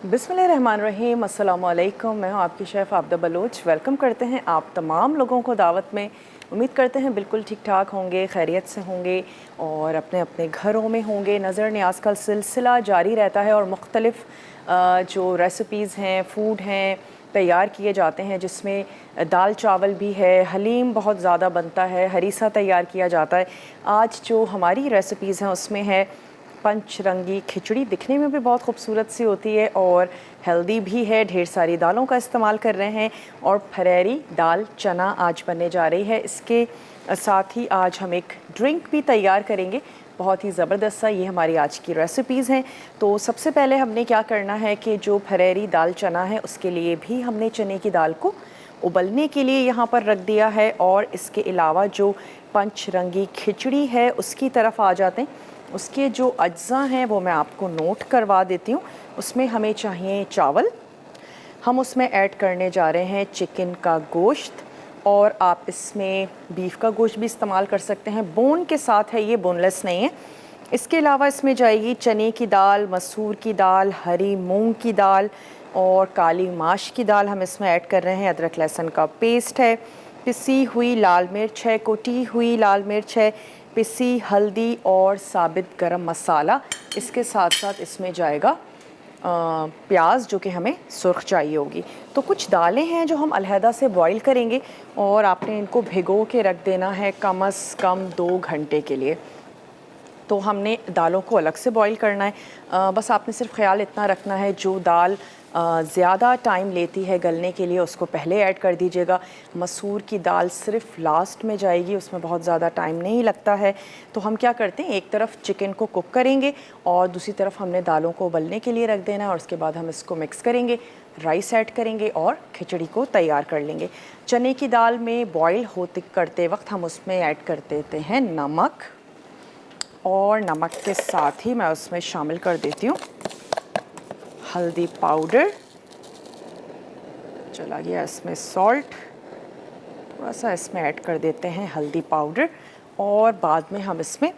बिस्मिल्लाहिर्रहमानिर्रहीम, अस्सलामु अलैकुम। मैं हूँ आपकी शेफ़ आबदा बलोच। वेलकम करते हैं आप तमाम लोगों को दावत में। उम्मीद करते हैं बिल्कुल ठीक ठाक होंगे, खैरियत से होंगे और अपने अपने घरों में होंगे। नज़र न्याज़ का सिलसिला जारी रहता है और मुख्तलिफ़ जो रेसिपीज़ हैं, फ़ूड हैं, तैयार किए जाते हैं, जिसमें दाल चावल भी है, हलीम बहुत ज़्यादा बनता है, हरीसा तैयार किया जाता है। आज जो हमारी रेसिपीज़ हैं उसमें है पंचरंगी खिचड़ी। दिखने में भी बहुत खूबसूरत सी होती है और हेल्दी भी है, ढेर सारी दालों का इस्तेमाल कर रहे हैं। और फरेरी दाल चना आज बनने जा रही है। इसके साथ ही आज हम एक ड्रिंक भी तैयार करेंगे, बहुत ही ज़बरदस्त सा। ये हमारी आज की रेसिपीज़ हैं। तो सबसे पहले हमने क्या करना है कि जो फरेरी दाल चना है उसके लिए भी हमने चने की दाल को उबलने के लिए यहाँ पर रख दिया है। और इसके अलावा जो पंचरंगी खिचड़ी है उसकी तरफ आ जाते हैं। उसके जो अज्जा हैं वो मैं आपको नोट करवा देती हूँ। उसमें हमें चाहिए चावल, हम उसमें ऐड करने जा रहे हैं चिकन का गोश्त, और आप इसमें बीफ का गोश्त भी इस्तेमाल कर सकते हैं, बोन के साथ है, ये बोनलेस नहीं है। इसके अलावा इसमें जाएगी चने की दाल, मसूर की दाल, हरी मूंग की दाल और काली माश की दाल हम इसमें ऐड कर रहे हैं। अदरक लहसुन का पेस्ट है, पिसी हुई लाल मिर्च है, कुटी हुई लाल मिर्च है, पिसी हल्दी और साबित गरम मसाला। इसके साथ साथ इसमें जाएगा प्याज, जो कि हमें सुर्ख चाहिए होगी। तो कुछ दालें हैं जो हम अलहदा से बॉईल करेंगे और आपने इनको भिगो के रख देना है कम से कम 2 घंटे के लिए। तो हमने दालों को अलग से बॉईल करना है। बस आपने सिर्फ ख्याल इतना रखना है, जो दाल ज़्यादा टाइम लेती है गलने के लिए उसको पहले ऐड कर दीजिएगा। मसूर की दाल सिर्फ लास्ट में जाएगी, उसमें बहुत ज़्यादा टाइम नहीं लगता है। तो हम क्या करते हैं, एक तरफ चिकन को कुक करेंगे और दूसरी तरफ हमने दालों को उबलने के लिए रख देना है और उसके बाद हम इसको मिक्स करेंगे, राइस ऐड करेंगे और खिचड़ी को तैयार कर लेंगे। चने की दाल में बॉयल होते करते वक्त हम उसमें ऐड कर देते हैं नमक, और नमक के साथ ही मैं उसमें शामिल कर देती हूँ हल्दी पाउडर। चला गया इसमें सॉल्ट, थोड़ा सा इसमें ऐड कर देते हैं हल्दी पाउडर, और बाद में हम इसमें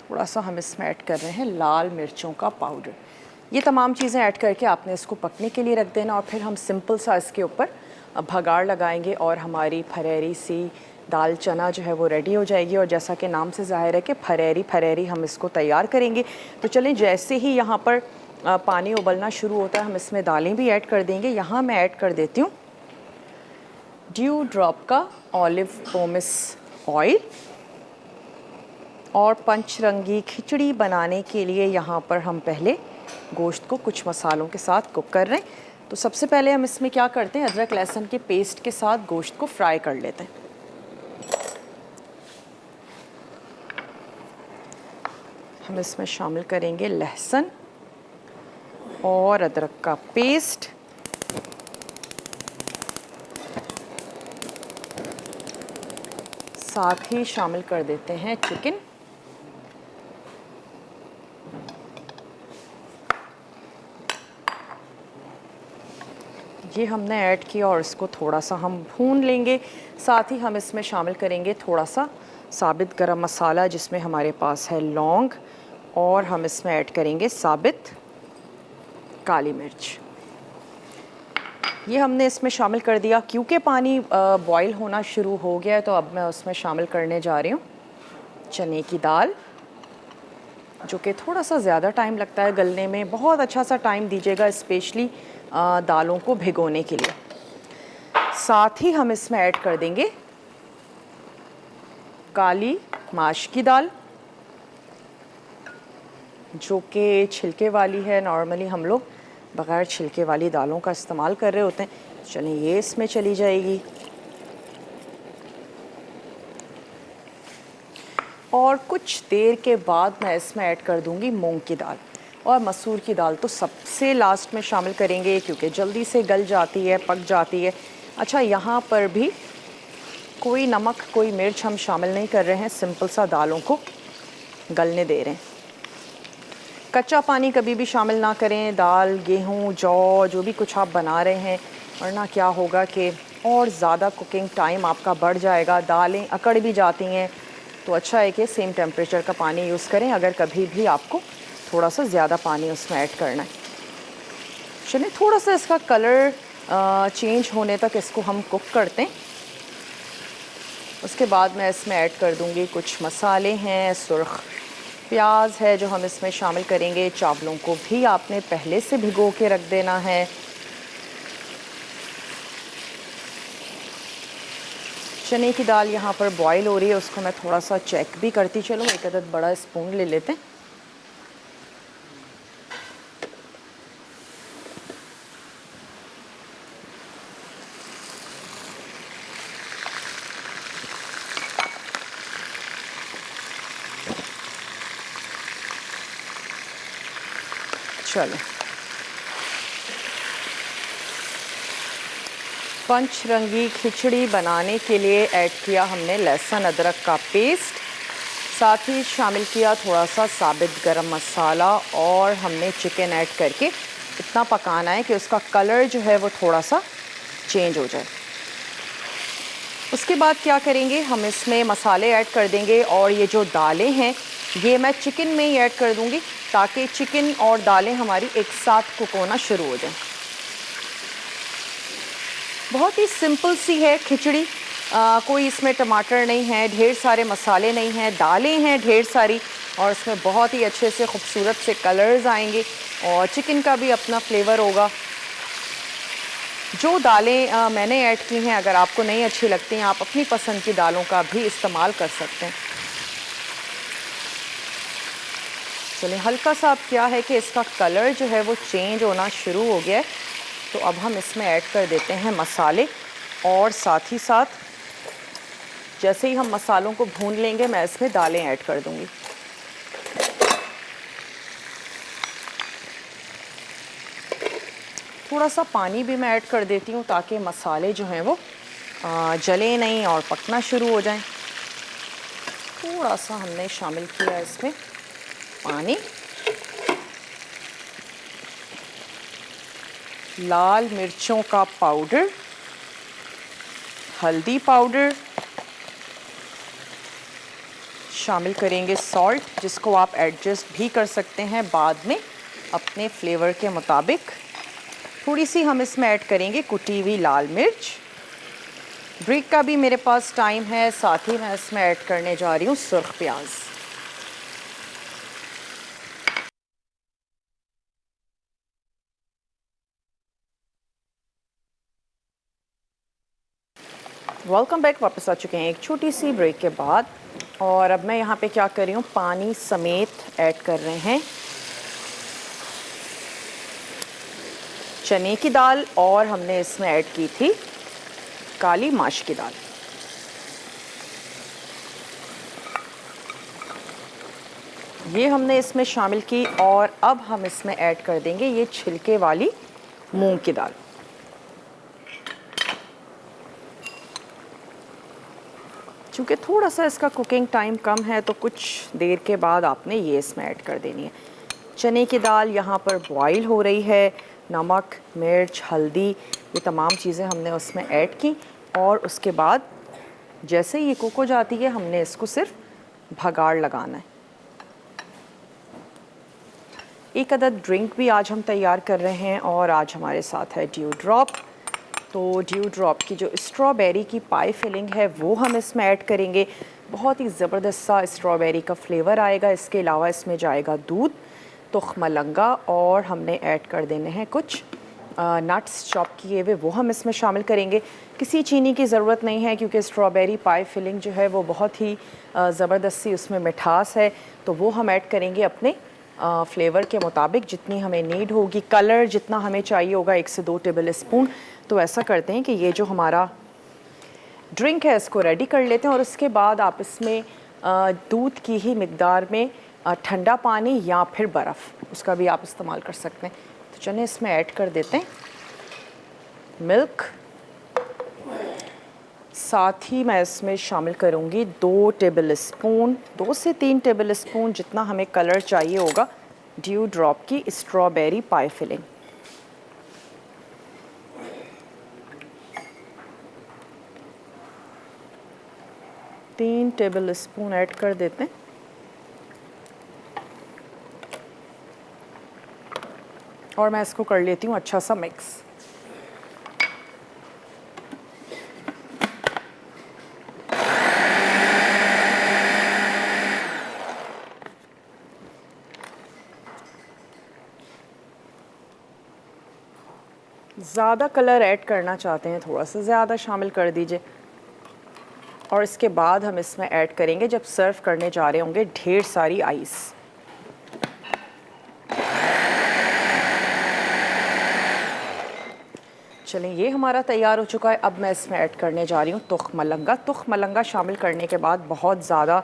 थोड़ा सा ऐड कर रहे हैं लाल मिर्चों का पाउडर। ये तमाम चीज़ें ऐड करके आपने इसको पकने के लिए रख देना और फिर हम सिंपल सा इसके ऊपर भगाड़ लगाएंगे और हमारी फरेरी सी दाल चना जो है वो रेडी हो जाएगी। और जैसा कि नाम से ज़ाहिर है कि फरेरी हम इसको तैयार करेंगे। तो चलें, जैसे ही यहाँ पर पानी उबलना शुरू होता है हम इसमें दालें भी ऐड कर देंगे। यहाँ मैं ऐड कर देती हूँ ड्यू ड्रॉप का ऑलिव पोमेस ऑयल। और पंचरंगी खिचड़ी बनाने के लिए यहाँ पर हम पहले गोश्त को कुछ मसालों के साथ कुक कर रहे हैं। तो सबसे पहले हम इसमें क्या करते हैं, अदरक लहसुन के पेस्ट के साथ गोश्त को फ्राई कर लेते हैं। हम इसमें शामिल करेंगे लहसुन और अदरक का पेस्ट, साथ ही शामिल कर देते हैं चिकन। ये हमने ऐड किया और इसको थोड़ा सा हम भून लेंगे। साथ ही हम इसमें शामिल करेंगे थोड़ा सा साबित गरम मसाला, जिसमें हमारे पास है लौंग, और हम इसमें ऐड करेंगे साबित काली मिर्च। ये हमने इसमें शामिल कर दिया। क्योंकि पानी बॉईल होना शुरू हो गया है तो अब मैं उसमें शामिल करने जा रही हूँ चने की दाल, जो कि थोड़ा सा ज़्यादा टाइम लगता है गलने में। बहुत अच्छा सा टाइम दीजिएगा स्पेशली दालों को भिगोने के लिए। साथ ही हम इसमें ऐड कर देंगे काली माश की दाल, जो कि छिलके वाली है। नॉर्मली हम लोग बग़ैर छिलके वाली दालों का इस्तेमाल कर रहे होते हैं। चलिए, ये इसमें चली जाएगी। और कुछ देर के बाद मैं इसमें ऐड कर दूंगी मूंग की दाल, और मसूर की दाल तो सबसे लास्ट में शामिल करेंगे क्योंकि जल्दी से गल जाती है, पक जाती है। अच्छा, यहाँ पर भी कोई नमक कोई मिर्च हम शामिल नहीं कर रहे हैं, सिंपल सा दालों को गलने दे रहे हैं। कच्चा पानी कभी भी शामिल ना करें, दाल, गेहूँ, जौ, जो भी कुछ आप बना रहे हैं, वरना क्या होगा कि और ज़्यादा कुकिंग टाइम आपका बढ़ जाएगा, दालें अकड़ भी जाती हैं। तो अच्छा है कि सेम टेम्परेचर का पानी यूज़ करें अगर कभी भी आपको थोड़ा सा ज़्यादा पानी उसमें ऐड करना है। चलिए थोड़ा सा इसका कलर चेंज होने तक इसको हम कुक करते हैं। उसके बाद मैं इसमें ऐड कर दूंगी कुछ मसाले हैं, सुर्ख प्याज है जो हम इसमें शामिल करेंगे। चावलों को भी आपने पहले से भिगो के रख देना है। चने की दाल यहाँ पर बॉईल हो रही है, उसको मैं थोड़ा सा चेक भी करती चलो। एक अदद बड़ा स्पून ले लेते हैं। चलो, पंचरंगी खिचड़ी बनाने के लिए ऐड किया हमने लहसुन अदरक का पेस्ट, साथ ही शामिल किया थोड़ा सा साबित गरम मसाला, और हमने चिकन ऐड करके इतना पकाना है कि उसका कलर जो है वो थोड़ा सा चेंज हो जाए। उसके बाद क्या करेंगे, हम इसमें मसाले ऐड कर देंगे, और ये जो दालें हैं ये मैं चिकन में ही ऐड कर दूंगी ताकि चिकन और दालें हमारी एक साथ कुक होना शुरू हो जाएं। बहुत ही सिंपल सी है खिचड़ी, कोई इसमें टमाटर नहीं है, ढेर सारे मसाले नहीं हैं, दालें हैं ढेर सारी, और इसमें बहुत ही अच्छे से खूबसूरत से कलर्स आएंगे और चिकन का भी अपना फ्लेवर होगा। जो दालें मैंने ऐड की हैं, अगर आपको नहीं अच्छी लगती हैं आप अपनी पसंद की दालों का भी इस्तेमाल कर सकते हैं। चलिए, हल्का सा अब क्या है कि इसका कलर जो है वो चेंज होना शुरू हो गया है, तो अब हम इसमें ऐड कर देते हैं मसाले, और साथ ही साथ जैसे ही हम मसालों को भून लेंगे मैं इसमें दालें ऐड कर दूंगी। थोड़ा सा पानी भी मैं ऐड कर देती हूँ ताकि मसाले जो हैं वो जले नहीं और पकना शुरू हो जाएं। थोड़ा सा हमने शामिल किया इसमें पानी। लाल मिर्चों का पाउडर, हल्दी पाउडर, शामिल करेंगे सॉल्ट, जिसको आप एडजस्ट भी कर सकते हैं बाद में अपने फ्लेवर के मुताबिक। थोड़ी सी हम इसमें ऐड करेंगे कुटी हुई लाल मिर्च। ब्रेक का भी मेरे पास टाइम है, साथ ही मैं इसमें ऐड करने जा रही हूँ सुर्ख प्याज। वेलकम बैक, वापस आ चुके हैं एक छोटी सी ब्रेक के बाद, और अब मैं यहाँ पे क्या कर रही हूँ, पानी समेत ऐड कर रहे हैं चने की दाल, और हमने इसमें ऐड की थी काली माश की दाल। ये हमने इसमें शामिल की, और अब हम इसमें ऐड कर देंगे ये छिलके वाली मूंग की दाल। चूँकि थोड़ा सा इसका कुकिंग टाइम कम है तो कुछ देर के बाद आपने ये इसमें ऐड कर देनी है। चने की दाल यहाँ पर बॉईल हो रही है, नमक, मिर्च, हल्दी, ये तमाम चीज़ें हमने उसमें ऐड की, और उसके बाद जैसे ही ये कुक हो जाती है हमने इसको सिर्फ भगाड़ लगाना है। एक अदद ड्रिंक भी आज हम तैयार कर रहे हैं, और आज हमारे साथ है ड्यू ड्रॉप। तो ड्यू ड्रॉप की जो स्ट्रॉबेरी की पाई फिलिंग है वो हम इसमें ऐड करेंगे। बहुत ही ज़बरदस्त सा स्ट्रॉबेरी का फ्लेवर आएगा। इसके अलावा इसमें जाएगा दूध, तुखमलंगा, और हमने ऐड कर देने हैं कुछ नट्स चॉप किए हुए, वो हम इसमें शामिल करेंगे। किसी चीनी की ज़रूरत नहीं है क्योंकि स्ट्रॉबेरी पाई फिलिंग जो है वो बहुत ही ज़बरदस्त सी उसमें मिठास है, तो वो हम ऐड करेंगे अपने फ्लेवर के मुताबिक जितनी हमें नीड होगी। कलर जितना हमें चाहिए होगा 1 से 2 टेबल स्पून। तो ऐसा करते हैं कि ये जो हमारा ड्रिंक है इसको रेडी कर लेते हैं, और उसके बाद आप इसमें दूध की ही मिकदार में ठंडा पानी या फिर बर्फ़ उसका भी आप इस्तेमाल कर सकते हैं। तो चलिए इसमें ऐड कर देते हैं मिल्क। साथ ही मैं इसमें शामिल करूँगी 2 टेबल स्पून, 2 से 3 टेबल स्पून जितना हमें कलर चाहिए होगा, ड्यू ड्रॉप की स्ट्रॉबेरी पाई फिलिंग। तीन टेबल स्पून ऐड कर देते हैं। और मैं इसको कर लेती हूँ अच्छा सा मिक्स। ज़्यादा कलर ऐड करना चाहते हैं थोड़ा सा ज़्यादा शामिल कर दीजिए। और इसके बाद हम इसमें ऐड करेंगे, जब सर्व करने जा रहे होंगे, ढेर सारी आइस। चलें, ये हमारा तैयार हो चुका है। अब मैं इसमें ऐड करने जा रही हूँ तुख मलंगा। तुख मलंगा शामिल करने के बाद बहुत ज़्यादा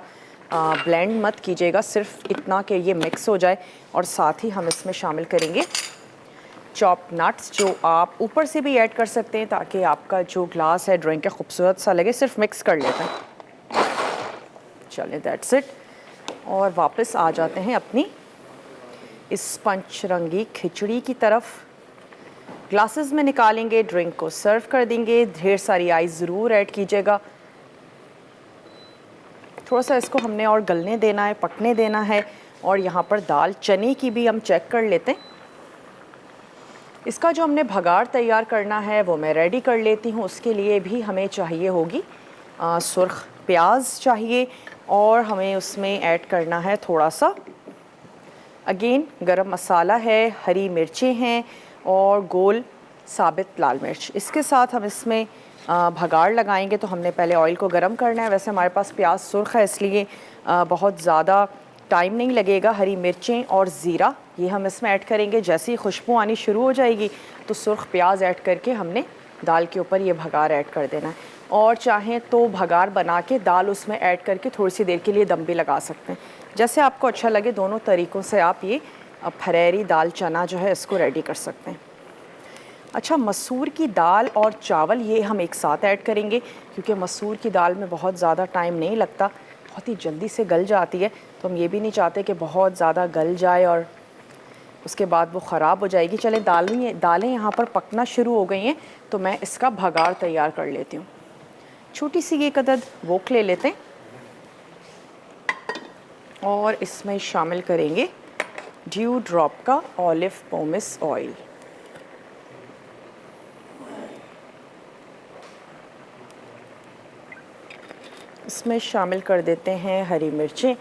ब्लेंड मत कीजिएगा, सिर्फ इतना कि ये मिक्स हो जाए। और साथ ही हम इसमें शामिल करेंगे चॉप नट्स, जो आप ऊपर से भी ऐड कर सकते हैं ताकि आपका जो ग्लास है ड्रिंक का खूबसूरत सा लगे। सिर्फ मिक्स कर लेते हैं। चलें, दैट्स इट। और वापस आ जाते हैं अपनी इस पंचरंगी खिचड़ी की तरफ। ग्लासेस में निकालेंगे, ड्रिंक को सर्व कर देंगे। ढेर सारी आइस ज़रूर ऐड कीजिएगा। थोड़ा सा इसको हमने और गलने देना है, पकने देना है। और यहाँ पर दाल चने की भी हम चेक कर लेते हैं। इसका जो हमने भगार तैयार करना है वो मैं रेडी कर लेती हूँ। उसके लिए भी हमें चाहिए होगी सुर्ख प्याज चाहिए, और हमें उसमें ऐड करना है थोड़ा सा अगेन गरम मसाला है, हरी मिर्चें हैं और गोल साबित लाल मिर्च। इसके साथ हम इसमें भगार लगाएंगे। तो हमने पहले ऑयल को गरम करना है। वैसे हमारे पास प्याज सुर्ख है, इसलिए बहुत ज़्यादा टाइम नहीं लगेगा। हरी मिर्चें और ज़ीरा ये हम इसमें ऐड करेंगे। जैसे ही खुशबू आनी शुरू हो जाएगी तो सुर्ख प्याज ऐड करके हमने दाल के ऊपर ये भगार ऐड कर देना है। और चाहें तो भगार बना के दाल उसमें ऐड करके थोड़ी सी देर के लिए दम भी लगा सकते हैं, जैसे आपको अच्छा लगे। दोनों तरीक़ों से आप ये फरेरी दाल चना जो है इसको रेडी कर सकते हैं। अच्छा, मसूर की दाल और चावल ये हम एक साथ ऐड करेंगे, क्योंकि मसूर की दाल में बहुत ज़्यादा टाइम नहीं लगता, बहुत ही जल्दी से गल जाती है। तो हम ये भी नहीं चाहते कि बहुत ज़्यादा गल जाए और उसके बाद वो ख़राब हो जाएगी। चलें, दालें यहाँ पर पकना शुरू हो गई हैं, तो मैं इसका भगार तैयार कर लेती हूँ। छोटी सी एक अदद वोक ले लेते हैं और इसमें शामिल करेंगे ड्यू ड्रॉप का ऑलिव पोमेस ऑयल। इसमें शामिल कर देते हैं हरी मिर्चें,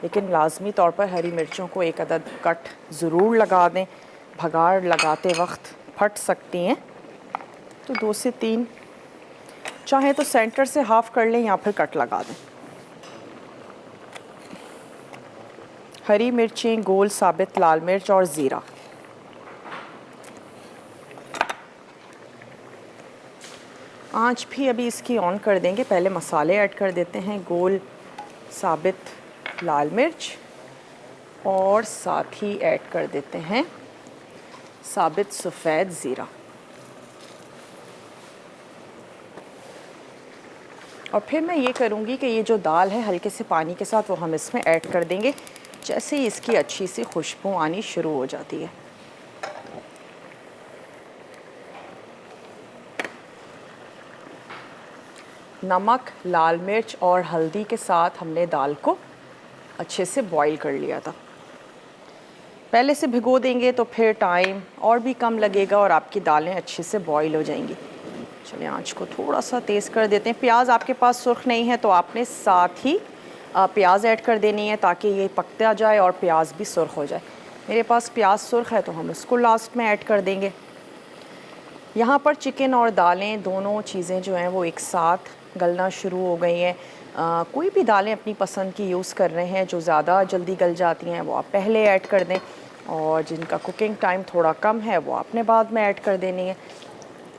लेकिन लाजमी तौर पर हरी मिर्चों को एक अदद कट ज़रूर लगा दें। भगार लगाते वक्त फट सकती हैं, तो 2 से 3, चाहे तो सेंटर से हाफ़ कर लें या फिर कट लगा दें। हरी मिर्चें, गोल साबित लाल मिर्च और ज़ीरा। आंच भी अभी इसकी ऑन कर देंगे। पहले मसाले ऐड कर देते हैं, गोल साबित लाल मिर्च, और साथ ही ऐड कर देते हैं साबित सफ़ेद ज़ीरा। और फिर मैं ये करूँगी कि ये जो दाल है हल्के से पानी के साथ वो हम इसमें ऐड कर देंगे, जैसे ही इसकी अच्छी सी खुशबू आनी शुरू हो जाती है। नमक, लाल मिर्च और हल्दी के साथ हमने दाल को अच्छे से बॉईल कर लिया था। पहले से भिगो देंगे तो फिर टाइम और भी कम लगेगा और आपकी दालें अच्छे से बॉईल हो जाएंगी। चलिए, आंच को थोड़ा सा तेज़ कर देते हैं। प्याज आपके पास सुर्ख नहीं है तो आपने साथ ही प्याज ऐड कर देनी है, ताकि ये पकता जाए और प्याज भी सुर्ख हो जाए। मेरे पास प्याज सुर्ख है तो हम इसको लास्ट में ऐड कर देंगे। यहाँ पर चिकन और दालें दोनों चीज़ें जो हैं वो एक साथ गलना शुरू हो गई हैं। कोई भी दालें अपनी पसंद की यूज़ कर रहे हैं। जो ज़्यादा जल्दी गल जाती हैं वो आप पहले ऐड कर दें, और जिनका कुकिंग टाइम थोड़ा कम है वो आपने बाद में ऐड कर देनी है।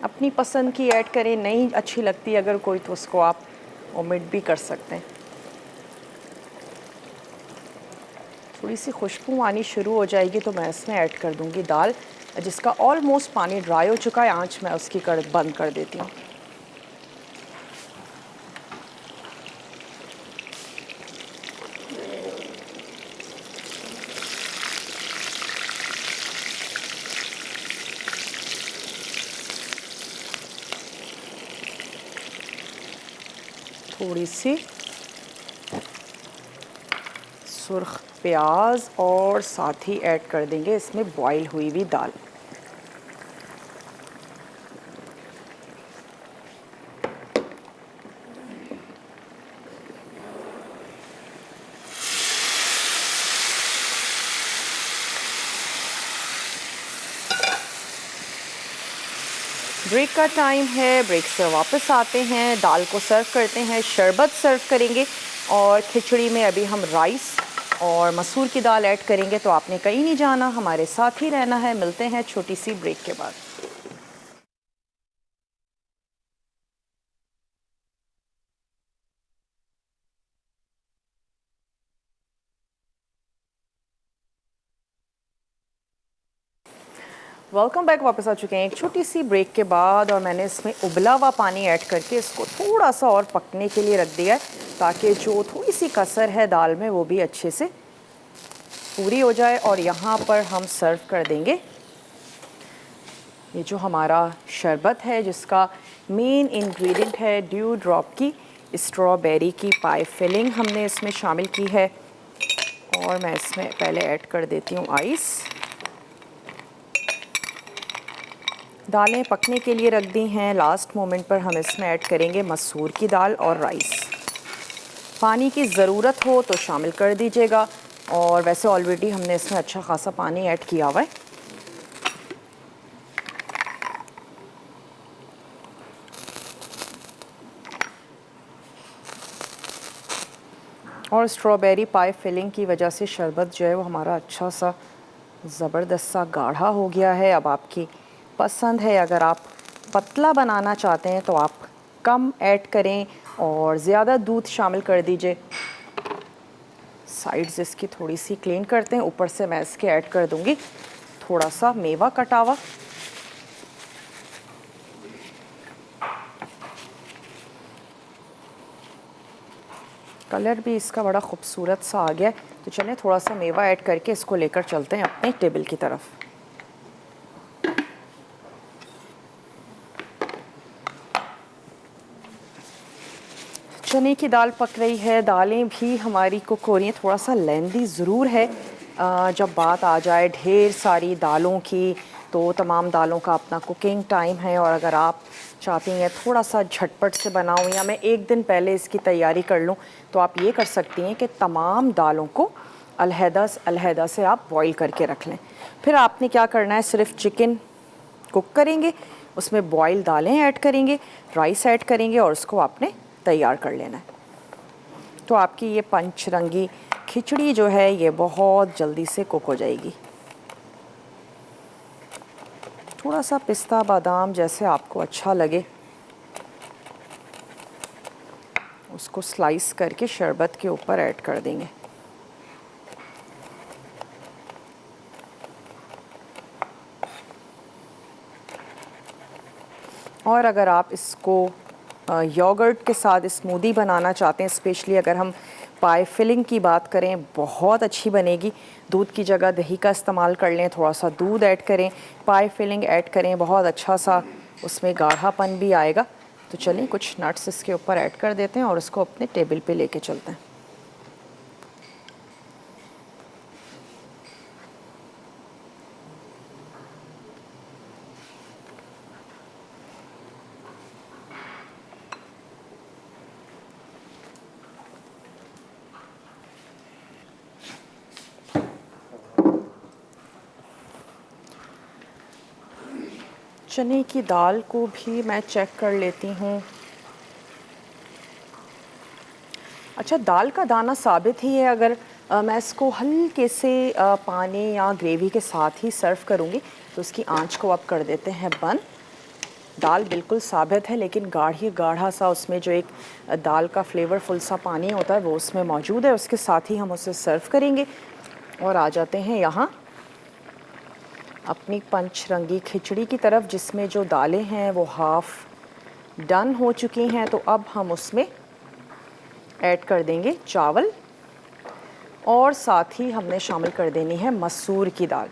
अपनी पसंद की ऐड करें, नहीं अच्छी लगती अगर कोई तो उसको आप ओमिट भी कर सकते हैं। थोड़ी सी खुशबू आनी शुरू हो जाएगी तो मैं इसमें ऐड कर दूंगी दाल, जिसका ऑलमोस्ट पानी ड्राई हो चुका है। आंच मैं उसकी बंद कर देती हूँ। थोड़ी सी सुर्ख प्याज और साथ ही ऐड कर देंगे इसमें बॉईल हुई हुई दाल। ब्रेक का टाइम है, ब्रेक से वापस आते हैं, दाल को सर्व करते हैं, शरबत सर्व करेंगे और खिचड़ी में अभी हम राइस और मसूर की दाल ऐड करेंगे। तो आपने कहीं नहीं जाना, हमारे साथ ही रहना है। मिलते हैं छोटी सी ब्रेक के बाद। वेलकम बैक, वापस आ चुके हैं एक छोटी सी ब्रेक के बाद और मैंने इसमें उबला हुआ पानी ऐड करके इसको थोड़ा सा और पकने के लिए रख दिया है, ताकि जो थोड़ी सी कसर है दाल में वो भी अच्छे से पूरी हो जाए। और यहाँ पर हम सर्व कर देंगे ये जो हमारा शरबत है, जिसका मेन इंग्रेडिएंट है ड्यू ड्रॉप की स्ट्रॉबेरी की पाई फिलिंग हमने इसमें शामिल की है। और मैं इसमें पहले ऐड कर देती हूँ आइस। दालें पकने के लिए रख दी हैं, लास्ट मोमेंट पर हम इसमें ऐड करेंगे मसूर की दाल और राइस। पानी की ज़रूरत हो तो शामिल कर दीजिएगा, और वैसे ऑलरेडी हमने इसमें अच्छा खासा पानी ऐड किया हुआ है। और स्ट्रॉबेरी पाई फिलिंग की वजह से शरबत जो है वो हमारा अच्छा सा ज़बरदस्त सा गाढ़ा हो गया है। अब आपकी पसंद है, अगर आप पतला बनाना चाहते हैं तो आप कम ऐड करें और ज़्यादा दूध शामिल कर दीजिए। साइड्स इसकी थोड़ी सी क्लीन करते हैं। ऊपर से मैं इसके ऐड कर दूंगी थोड़ा सा मेवा कटा हुआ। कलर भी इसका बड़ा खूबसूरत सा आ गया है। तो चलें थोड़ा सा मेवा ऐड करके इसको लेकर चलते हैं अपने टेबल की तरफ। चने की दाल पक रही है, दालें भी हमारी कुक हो रही हैं। थोड़ा सा लेंदी ज़रूर है। जब बात आ जाए ढेर सारी दालों की, तो तमाम दालों का अपना कुकिंग टाइम है। और अगर आप चाहती हैं थोड़ा सा झटपट से बनाऊं या मैं एक दिन पहले इसकी तैयारी कर लूं, तो आप ये कर सकती हैं कि तमाम दालों को अलहदा से आप बॉईल करके रख लें। फिर आपने क्या करना है, सिर्फ चिकन कुक करेंगे, उसमें बॉईल दालें ऐड करेंगे, राइस ऐड करेंगे और उसको आपने तैयार कर लेना है। तो आपकी ये पंचरंगी खिचड़ी जो है ये बहुत जल्दी से कुक हो जाएगी। थोड़ा सा पिस्ता बादाम जैसे आपको अच्छा लगे उसको स्लाइस करके शरबत के ऊपर ऐड कर देंगे। और अगर आप इसको योगर्ट के साथ स्मूदी बनाना चाहते हैं, स्पेशली अगर हम पाई फिलिंग की बात करें, बहुत अच्छी बनेगी। दूध की जगह दही का इस्तेमाल कर लें, थोड़ा सा दूध ऐड करें, पाई फिलिंग ऐड करें, बहुत अच्छा सा उसमें गाढ़ापन भी आएगा। तो चलिए कुछ नट्स इसके ऊपर ऐड कर देते हैं और उसको अपने टेबल पे लेके चलते हैं। चने की दाल को भी मैं चेक कर लेती हूँ। अच्छा, दाल का दाना साबित ही है। अगर मैं इसको हल्के से पानी या ग्रेवी के साथ ही सर्व करूँगी तो उसकी आंच को अब कर देते हैं बंद। दाल बिल्कुल साबित है, लेकिन गाढ़ा सा उसमें जो एक दाल का फ्लेवरफुल सा पानी होता है वो उसमें मौजूद है। उसके साथ ही हम उसे सर्व करेंगे। और आ जाते हैं यहाँ अपनी पंचरंगी खिचड़ी की तरफ, जिसमें जो दालें हैं वो हाफ़ डन हो चुकी हैं। तो अब हम उसमें ऐड कर देंगे चावल और साथ ही हमने शामिल कर देनी है मसूर की दाल।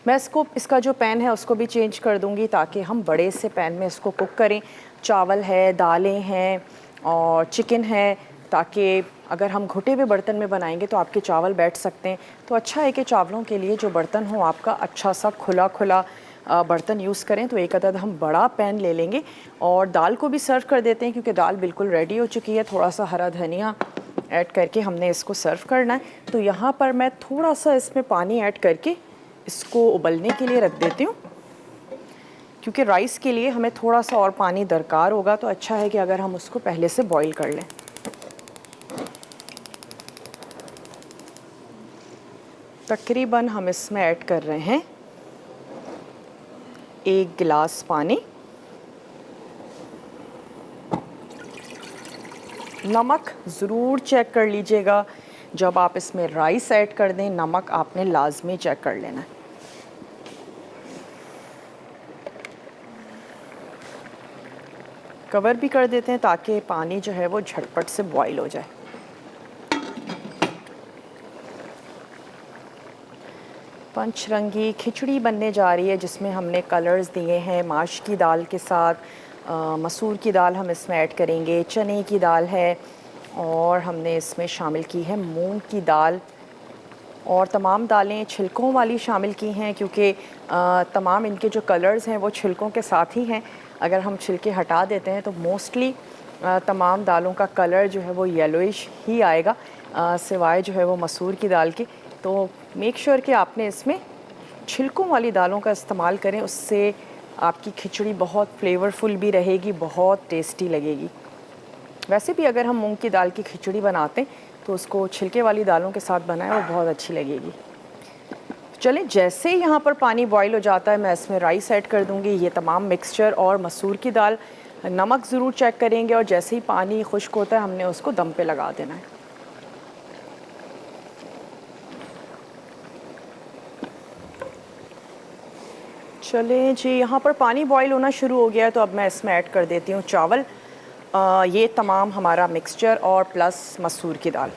मैं इसका जो पैन है उसको भी चेंज कर दूंगी ताकि हम बड़े से पैन में इसको कुक करें। चावल है, दालें हैं और चिकन है, ताकि अगर हम घुटे हुए बर्तन में बनाएंगे तो आपके चावल बैठ सकते हैं। तो अच्छा है कि चावलों के लिए जो बर्तन हो आपका अच्छा सा खुला बर्तन यूज़ करें। तो एक अदद हम बड़ा पैन ले लेंगे और दाल को भी सर्व कर देते हैं, क्योंकि दाल बिल्कुल रेडी हो चुकी है। थोड़ा सा हरा धनिया ऐड करके हमने इसको सर्व करना है। तो यहाँ पर मैं थोड़ा सा इसमें पानी ऐड करके इसको उबलने के लिए रख देती हूँ। क्योंकि राइस के लिए हमें थोड़ा सा और पानी दरकार होगा, तो अच्छा है कि अगर हम उसको पहले से बॉईल कर लें। तकरीबन हम इसमें ऐड कर रहे हैं 1 गिलास पानी। नमक ज़रूर चेक कर लीजिएगा, जब आप इसमें राइस ऐड कर दें नमक आपने लाजमी चेक कर लेना है। कवर भी कर देते हैं ताकि पानी जो है वो झटपट से बॉईल हो जाए। पंचरंगी खिचड़ी बनने जा रही है जिसमें हमने कलर्स दिए हैं। माश की दाल के साथ मसूर की दाल हम इसमें ऐड करेंगे, चने की दाल है और हमने इसमें शामिल की है मूंग की दाल। और तमाम दालें छिलकों वाली शामिल की हैं क्योंकि तमाम इनके जो कलर्स हैं वो छिलकों के साथ ही हैं। अगर हम छिलके हटा देते हैं तो मोस्टली तमाम दालों का कलर जो है वो येलोइश ही आएगा, सिवाय जो है वो मसूर की दाल की। तो मेक श्योर कि आपने इसमें छिलकों वाली दालों का इस्तेमाल करें, उससे आपकी खिचड़ी बहुत फ्लेवरफुल भी रहेगी, बहुत टेस्टी लगेगी। वैसे भी अगर हम मूंग की दाल की खिचड़ी बनाते हैं तो उसको छिलके वाली दालों के साथ बनाएं, वो बहुत अच्छी लगेगी। चलें, जैसे ही यहाँ पर पानी बॉईल हो जाता है मैं इसमें राइस ऐड कर दूँगी, ये तमाम मिक्सचर और मसूर की दाल। नमक ज़रूर चेक करेंगे और जैसे ही पानी खुश्क होता है हमने उसको दम पे लगा देना है। चलें जी, यहाँ पर पानी बॉईल होना शुरू हो गया है तो अब मैं इसमें ऐड कर देती हूँ चावल। ये तमाम हमारा मिक्सचर और प्लस मसूर की दाल।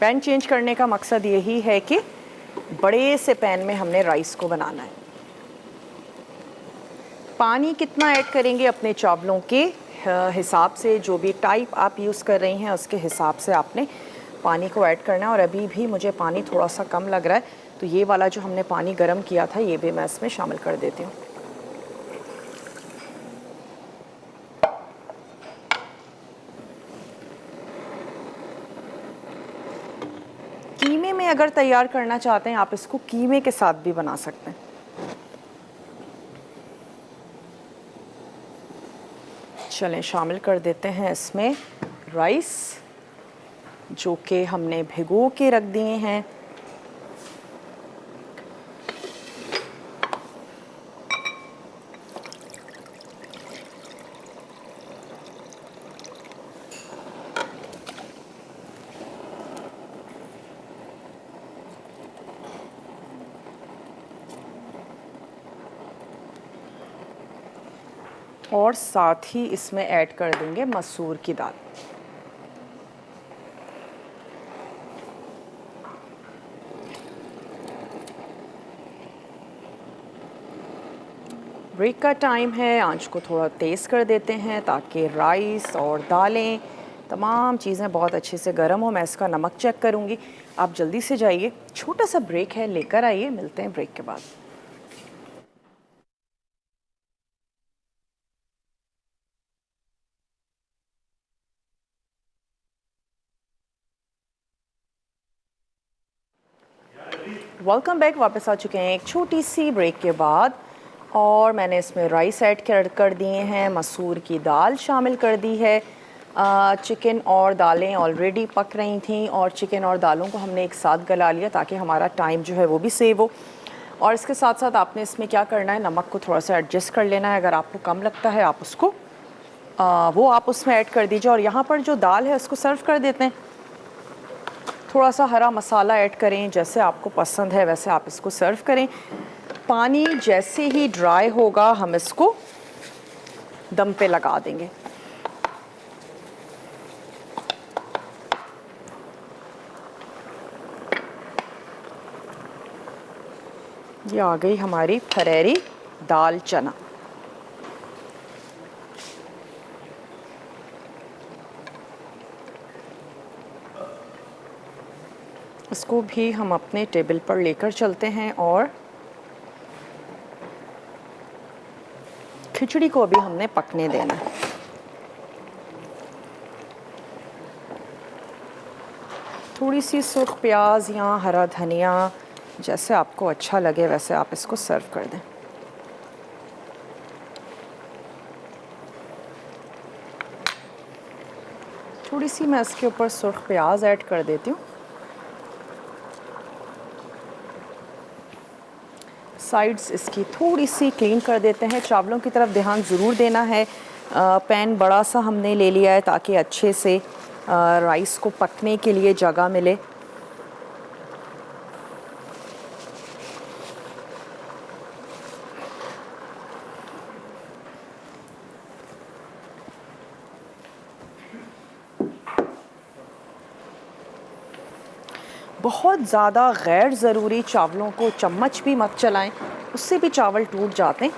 पैन चेंज करने का मकसद यही है कि बड़े से पैन में हमने राइस को बनाना है। पानी कितना ऐड करेंगे अपने चावलों के हिसाब से, जो भी टाइप आप यूज़ कर रही हैं उसके हिसाब से आपने पानी को ऐड करना है। और अभी भी मुझे पानी थोड़ा सा कम लग रहा है, तो ये वाला जो हमने पानी गर्म किया था ये भी मैं इसमें शामिल कर देती हूँ। कीमे में अगर तैयार करना चाहते हैं आप इसको कीमे के साथ भी बना सकते हैं। चलें, शामिल कर देते हैं इसमें राइस जो कि हमने भिगो के रख दिए हैं। और साथ ही इसमें ऐड कर देंगे मसूर की दाल। ब्रेक का टाइम है, आंच को थोड़ा तेज़ कर देते हैं ताकि राइस और दालें तमाम चीज़ें बहुत अच्छे से गर्म हो। मैं इसका नमक चेक करूँगी, आप जल्दी से जाइए, छोटा सा ब्रेक है, लेकर आइए, मिलते हैं ब्रेक के बाद। वेलकम बैक, वापस आ चुके हैं एक छोटी सी ब्रेक के बाद। और मैंने इसमें राइस ऐड कर दिए हैं, मसूर की दाल शामिल कर दी है। चिकन और दालें ऑलरेडी पक रही थी और चिकन और दालों को हमने एक साथ गला लिया ताकि हमारा टाइम जो है वो भी सेव हो। और इसके साथ साथ आपने इसमें क्या करना है, नमक को थोड़ा सा एडजस्ट कर लेना है। अगर आपको कम लगता है आप उसको वो आप उसमें ऐड कर दीजिए। और यहाँ पर जो दाल है उसको सर्व कर देते हैं। थोड़ा सा हरा मसाला ऐड करें, जैसे आपको पसंद है वैसे आप इसको सर्व करें। पानी जैसे ही ड्राई होगा हम इसको दम पे लगा देंगे। ये आ गई हमारी फरेरी दाल चना। इसको भी हम अपने टेबल पर लेकर चलते हैं और खिचड़ी को अभी हमने पकने देना है। थोड़ी सी सुर्ख प्याज या हरा धनिया, जैसे आपको अच्छा लगे वैसे आप इसको सर्व कर दें। थोड़ी सी मैं इसके ऊपर सुर्ख प्याज ऐड कर देती हूँ। साइड्स इसकी थोड़ी सी क्लीन कर देते हैं। चावलों की तरफ ध्यान ज़रूर देना है। पैन बड़ा सा हमने ले लिया है ताकि अच्छे से राइस को पकने के लिए जगह मिले। बहुत ज़्यादा गैर ज़रूरी चावलों को चम्मच भी मत चलाएं, उससे भी चावल टूट जाते हैं।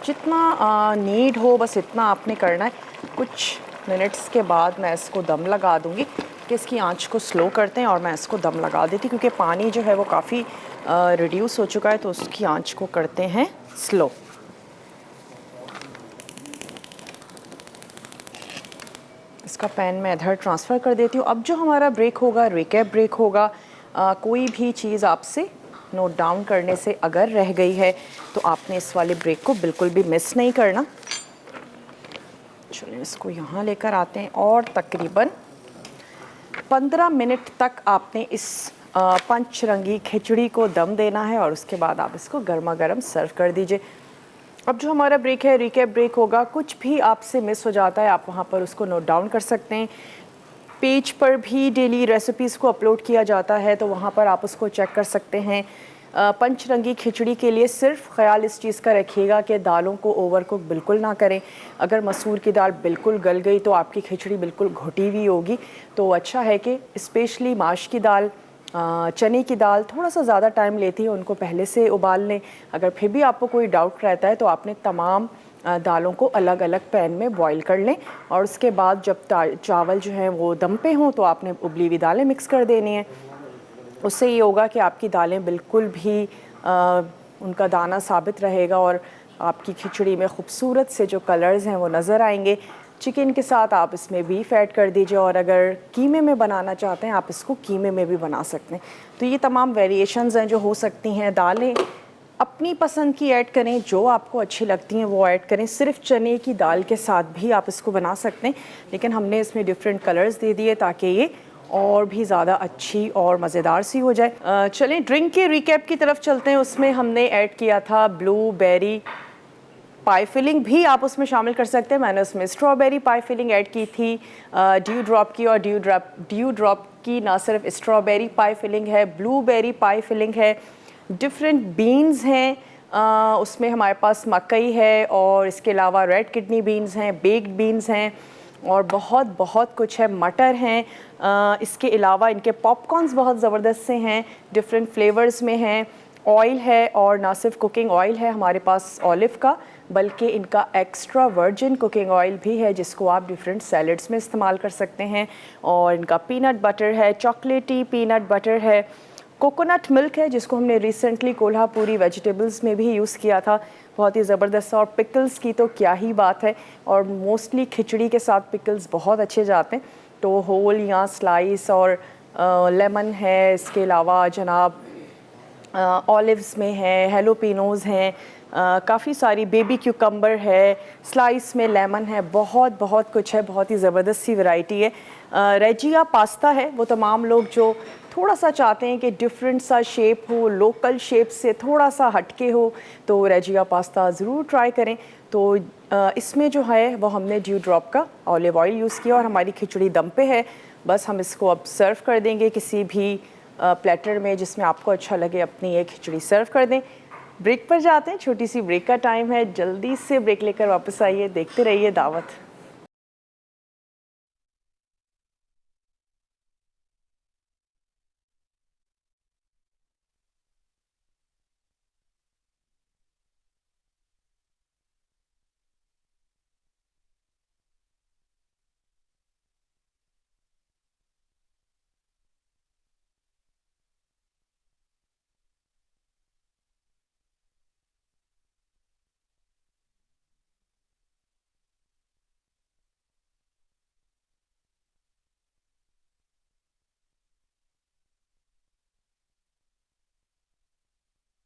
जितना नीड हो बस इतना आपने करना है। कुछ मिनट्स के बाद मैं इसको दम लगा दूंगी कि इसकी आंच को स्लो करते हैं और मैं इसको दम लगा देती क्योंकि पानी जो है वो काफ़ी रिड्यूस हो चुका है, तो उसकी आंच को करते हैं स्लो। इसका पैन मैं इधर ट्रांसफ़र कर देती हूँ। अब जो हमारा ब्रेक होगा, रिकैप ब्रेक होगा। कोई भी चीज़ आपसे नोट डाउन करने से अगर रह गई है तो आपने इस वाले ब्रेक को बिल्कुल भी मिस नहीं करना। चलिए इसको यहाँ लेकर आते हैं और तकरीबन 15 मिनट तक आपने इस पंचरंगी खिचड़ी को दम देना है और उसके बाद आप इसको गर्मा गर्म सर्व कर दीजिए। अब जो हमारा ब्रेक है, रिकैप ब्रेक होगा। कुछ भी आपसे मिस हो जाता है आप वहाँ पर उसको नोट डाउन कर सकते हैं। पेज पर भी डेली रेसिपीज़ को अपलोड किया जाता है, तो वहाँ पर आप उसको चेक कर सकते हैं। पंचरंगी खिचड़ी के लिए सिर्फ ख्याल इस चीज़ का रखिएगा कि दालों को ओवर कुक बिल्कुल ना करें। अगर मसूर की दाल बिल्कुल गल गई तो आपकी खिचड़ी बिल्कुल घुटी हुई होगी। तो अच्छा है कि स्पेशली माश की दाल, चने की दाल थोड़ा सा ज़्यादा टाइम लेती है, उनको पहले से उबाल लें। अगर फिर भी आपको कोई डाउट रहता है तो आपने तमाम दालों को अलग अलग पैन में बॉईल कर लें और उसके बाद जब चावल जो हैं वो दम पे हों तो आपने उबली हुई दालें मिक्स कर देनी है। उससे ये होगा कि आपकी दालें बिल्कुल भी उनका दाना साबित रहेगा और आपकी खिचड़ी में खूबसूरत से जो कलर्स हैं वो नज़र आएंगे। चिकन के साथ आप इसमें बीफ ऐड कर दीजिए और अगर कीमे में बनाना चाहते हैं आप इसको कीमे में भी बना सकते हैं। तो ये तमाम वेरिएशंस हैं जो हो सकती हैं। दालें अपनी पसंद की ऐड करें, जो आपको अच्छी लगती हैं वो ऐड करें। सिर्फ चने की दाल के साथ भी आप इसको बना सकते हैं, लेकिन हमने इसमें डिफरेंट कलर्स दे दिए ताकि ये और भी ज़्यादा अच्छी और मज़ेदार सी हो जाए। चलें ड्रिंक के रिकैप की तरफ चलते हैं। उसमें हमने ऐड किया था ब्लूबेरी पाई फिलिंग, भी आप उसमें शामिल कर सकते हैं। मैंने उसमें स्ट्रॉबेरी पाई फिलिंग ऐड की थी, ड्यू ड्रॉप की, और ड्यू ड्रॉप की ना सिर्फ स्ट्रॉबेरी पाई फिलिंग है, ब्लूबेरी पाई फिलिंग है। डिफरेंट बीन्स हैं, उसमें हमारे पास मकई है और इसके अलावा रेड किडनी बीन्स हैं, बेक्ड बीन्स हैं और बहुत बहुत कुछ है। मटर हैं, इसके अलावा इनके पॉपकॉर्न्स बहुत ज़बरदस्त से हैं, डिफरेंट फ्लेवर्स में हैं। ऑयल है और ना सिर्फ कुकिंग ऑयल है हमारे पास ऑलिव का, बल्कि इनका एक्स्ट्रा वर्जिन कुकिंग ऑयल भी है जिसको आप डिफरेंट सैलड्स में इस्तेमाल कर सकते हैं। और इनका पीनट बटर है, चॉकलेटी पीनट बटर है। कोकोनट मिल्क है जिसको हमने रिसेंटली कोल्हापुरी वेजिटेबल्स में भी यूज़ किया था, बहुत ही ज़बरदस्त। और पिकल्स की तो क्या ही बात है, और मोस्टली खिचड़ी के साथ पिकल्स बहुत अच्छे जाते हैं। तो होल या स्लाइस और लेमन है, इसके अलावा जनाब ऑलिव्स में है, हेलोपिनोज़ हैं, काफ़ी सारी बेबी क्यूकम्बर है, स्लाइस में लेमन है, बहुत बहुत कुछ है, बहुत ही ज़बरदस्त सी वैरायटी है। रेजिया पास्ता है, वो तमाम लोग जो थोड़ा सा चाहते हैं कि डिफरेंट सा शेप हो, लोकल शेप से थोड़ा सा हटके हो, तो रेजिया पास्ता ज़रूर ट्राई करें। तो इसमें जो है वो हमने ड्यू ड्रॉप का ऑलिव ऑयल यूज़ किया और हमारी खिचड़ी दम पे है। बस हम इसको अब सर्व कर देंगे किसी भी प्लेटर में जिसमें आपको अच्छा लगे, अपनी ये खिचड़ी सर्व कर दें। ब्रेक पर जाते हैं, छोटी सी ब्रेक का टाइम है, जल्दी से ब्रेक लेकर वापस आइए, देखते रहिए दावत।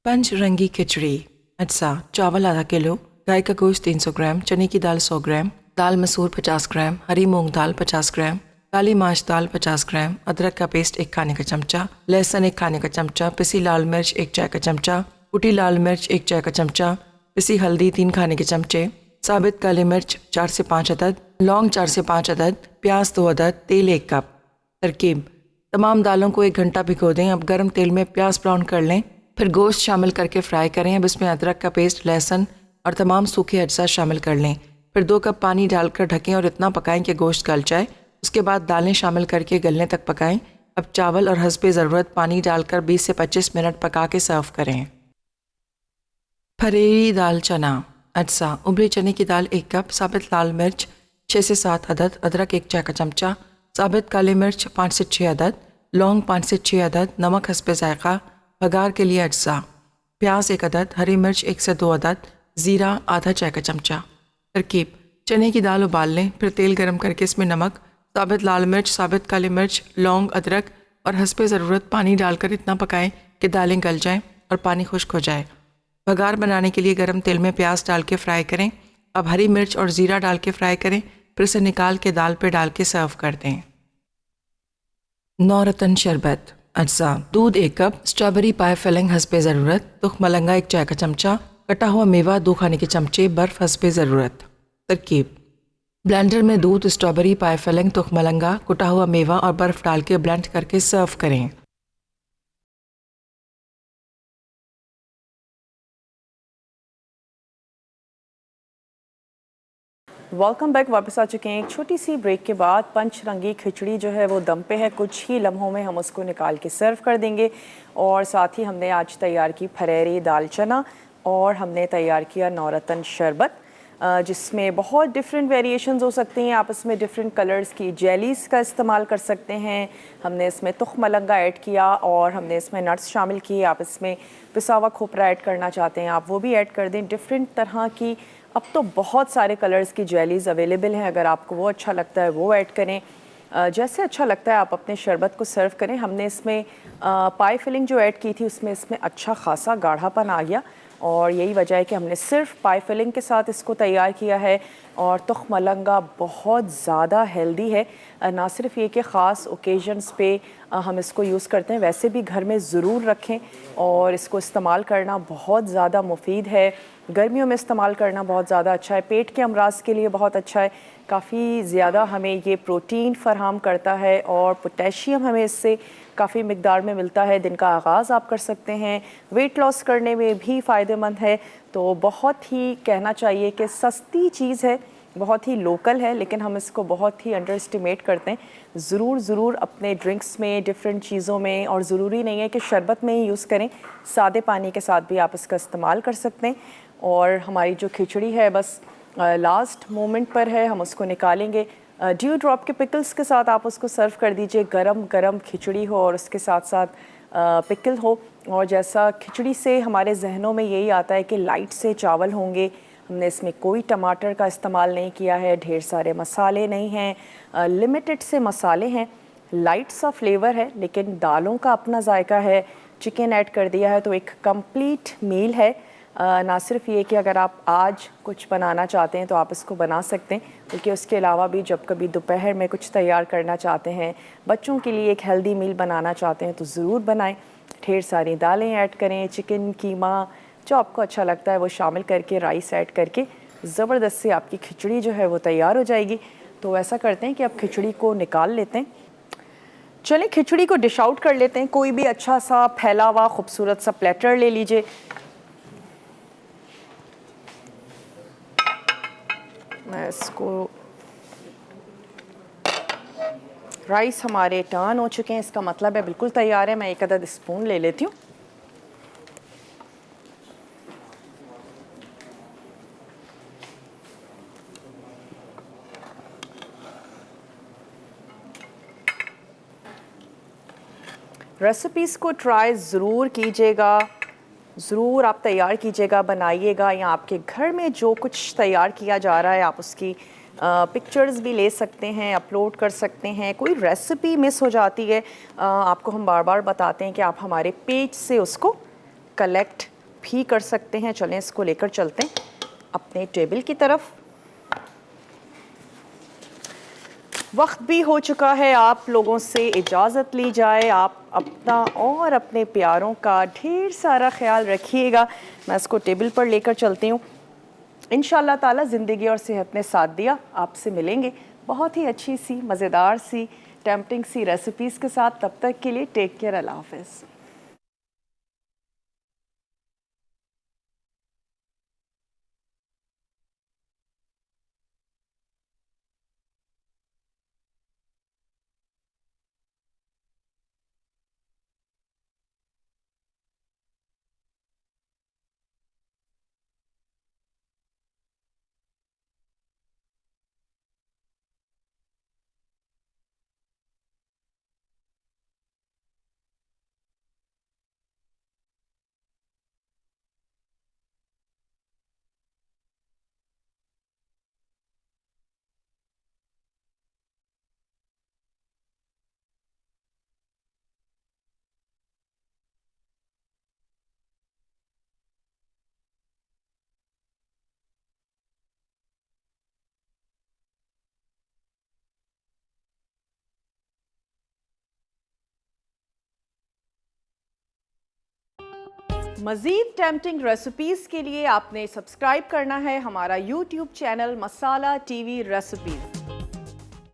पंचरंगी खिचड़ी। अज्जा चावल आधा किलो, गाय का गोश्त 300 ग्राम, चने की दाल 100 ग्राम, दाल मसूर 50 ग्राम, हरी मूंग दाल 50 ग्राम, काली माश दाल 50 ग्राम, अदरक का पेस्ट 1 खाने का चमचा, लहसुन 1 खाने का चमचा, पिसी लाल मिर्च 1 चाय का चमचा, कुटी लाल मिर्च 1 चाय का चमचा, पिसी हल्दी 3 खाने के चमचे, साबित काली मिर्च 4 से 5 अदद, लौंग 4 से 5 अदद, प्याज 2 अदद, तेल 1 कप। तरकीब: तमाम दालों को 1 घंटा भिगो दें। अब गर्म तेल में प्याज ब्राउन कर लें, फिर गोश्त शामिल करके फ्राई करें। अब इसमें अदरक का पेस्ट, लहसुन और तमाम सूखे अज्जा शामिल कर लें। फिर 2 कप पानी डालकर ढकें और इतना पकाएं कि गोश्त गल जाए। उसके बाद दालें शामिल करके गलने तक पकाएं। अब चावल और हस्बे ज़रूरत पानी डालकर 20 से 25 मिनट पका के सर्व करें। फरेरी दाल चना अज्जा: उबले चने की दाल 1 कप, साबित लाल मिर्च 6 से 7 अदद, अदरक 1 चाय का चमचा, साबित काली मिर्च 5 से 6 अदद, लौंग 5 से 6 अदद, नमक हस्बे जायका, बघार के लिए अज्जा, प्याज 1 अदद, हरी मिर्च 1 से 2 अदद, ज़ीरा आधा चाय का चमचा। तरकीब: चने की दाल उबाल लें, फिर तेल गरम करके इसमें नमक, साबित लाल मिर्च, साबित काली मिर्च, लौंग, अदरक और हस्बे ज़रूरत पानी डालकर इतना पकाएं कि दालें गल जाएं और पानी खुश्क हो जाए। बघार बनाने के लिए गरम तेल में प्याज डाल के फ्राई करें। अब हरी मिर्च और ज़ीरा डाल के फ्राई करें, फिर इसे निकाल के दाल पे डाल के सर्व कर दें। नौरतन शरबत अज्जा: दूध 1 कप, स्ट्रॉबेरी पाए फिलिंग हस्बे ज़रूरत, तुख मलंगा 1 चाय का चमचा, कटा हुआ मेवा 2 खाने के चमचे, बर्फ़ हस्बे ज़रूरत। तरकीब: ब्लेंडर में दूध, स्ट्रॉबेरी पाए फिलिंग, तुख मलंगा, कुटा हुआ मेवा और बर्फ़ डाल के ब्लेंड करके सर्व करें। Welcome back. वापस आ चुके हैं एक छोटी सी ब्रेक के बाद। पंचरंगी खिचड़ी जो है वो दम पे है, कुछ ही लम्हों में हम उसको निकाल के सर्व कर देंगे। और साथ ही हमने आज तैयार की फरेरी दाल चना और हमने तैयार किया नौरतन शरबत, जिसमें बहुत डिफरेंट वेरिएशंस हो सकती हैं। आप इसमें डिफरेंट कलर्स की जेलीज़ का इस्तेमाल कर सकते हैं। हमने इसमें तुख मलंगा ऐड किया और हमने इसमें नट्स शामिल किए। आप इसमें पिसा हुआ खोपरा ऐड करना चाहते हैं आप वो भी ऐड कर दें। डिफरेंट तरह की अब तो बहुत सारे कलर्स की जेलीज़ अवेलेबल हैं, अगर आपको वो अच्छा लगता है वो ऐड करें। जैसे अच्छा लगता है आप अपने शरबत को सर्व करें। हमने इसमें पाई फिलिंग जो ऐड की थी उसमें इसमें अच्छा खासा गाढ़ापन आ गया और यही वजह है कि हमने सिर्फ पाई फिलिंग के साथ इसको तैयार किया है। और तुख मलंगा बहुत ज़्यादा हेल्दी है, ना सिर्फ ये कि ख़ास ओकेजन्स पे हम इसको यूज़ करते हैं, वैसे भी घर में ज़रूर रखें और इसको इस्तेमाल करना बहुत ज़्यादा मुफीद है। गर्मियों में इस्तेमाल करना बहुत ज़्यादा अच्छा है, पेट के अमराज के लिए बहुत अच्छा है। काफ़ी ज़्यादा हमें ये प्रोटीन फ़राहम करता है और पोटेशियम हमें इससे काफ़ी मिकदार में मिलता है। दिन का आगाज़ आप कर सकते हैं, वेट लॉस करने में भी फ़ायदेमंद है। तो बहुत ही कहना चाहिए कि सस्ती चीज़ है, बहुत ही लोकल है, लेकिन हम इसको बहुत ही अंडर एस्टिमेट करते हैं। ज़रूर अपने ड्रिंक्स में, डिफरेंट चीज़ों में, और ज़रूरी नहीं है कि शरबत में ही यूज़ करें, सादे पानी के साथ भी आप इसका इस्तेमाल कर सकते हैं। और हमारी जो खिचड़ी है बस लास्ट मोमेंट पर है, हम उसको निकालेंगे। ड्यू ड्रॉप के पिकल्स के साथ आप उसको सर्व कर दीजिए। गरम गरम खिचड़ी हो और उसके साथ साथ पिकल हो। और जैसा खिचड़ी से हमारे जहनों में यही आता है कि लाइट से चावल होंगे। हमने इसमें कोई टमाटर का इस्तेमाल नहीं किया है, ढेर सारे मसाले नहीं हैं, लिमिटेड से मसाले हैं, लाइट सा फ्लेवर है, लेकिन दालों का अपना जायका है। चिकन ऐड कर दिया है तो एक कंप्लीट मील है। ना सिर्फ ये कि अगर आप आज कुछ बनाना चाहते हैं तो आप इसको बना सकते हैं, बल्कि उसके अलावा भी जब कभी दोपहर में कुछ तैयार करना चाहते हैं, बच्चों के लिए एक हेल्दी मील बनाना चाहते हैं तो ज़रूर बनाएं। ढेर सारी दालें ऐड करें, चिकन, कीमा, जो आपको अच्छा लगता है वो शामिल करके, राइस ऐड करके ज़बरदस्त से आपकी खिचड़ी जो है वो तैयार हो जाएगी। तो ऐसा करते हैं कि अब खिचड़ी को निकाल लेते हैं। चलें खिचड़ी को डिश आउट कर लेते हैं। कोई भी अच्छा सा फैला हुआ खूबसूरत सा प्लेटर ले लीजिए। मैं इसको, राइस हमारे टर्न हो चुके हैं, इसका मतलब है बिल्कुल तैयार है। मैं एक अदद स्पून ले लेती हूँ। रेसिपीज़ को ट्राई ज़रूर कीजिएगा, ज़रूर आप तैयार कीजिएगा, बनाइएगा, या आपके घर में जो कुछ तैयार किया जा रहा है आप उसकी पिक्चर्स भी ले सकते हैं, अपलोड कर सकते हैं। कोई रेसिपी मिस हो जाती है, आपको हम बार बार बताते हैं कि आप हमारे पेज से उसको कलेक्ट भी कर सकते हैं। चलें इसको लेकर चलते हैं अपने टेबल की तरफ। वक्त भी हो चुका है आप लोगों से इजाज़त ली जाए। आप अपना और अपने प्यारों का ढेर सारा ख्याल रखिएगा। मैं इसको टेबल पर लेकर चलती हूँ। इंशाअल्लाह ताला ज़िंदगी और सेहत ने साथ दिया, आपसे मिलेंगे बहुत ही अच्छी सी मज़ेदार सी टेम्पटिंग सी रेसिपीज़ के साथ। तब तक के लिए टेक केयर, अल्लाह हाफ़िज़। मज़ीद टेम्पटिंग रेसिपीज़ के लिए आपने सब्सक्राइब करना है हमारा YouTube चैनल मसाला TV रेसिपीज़।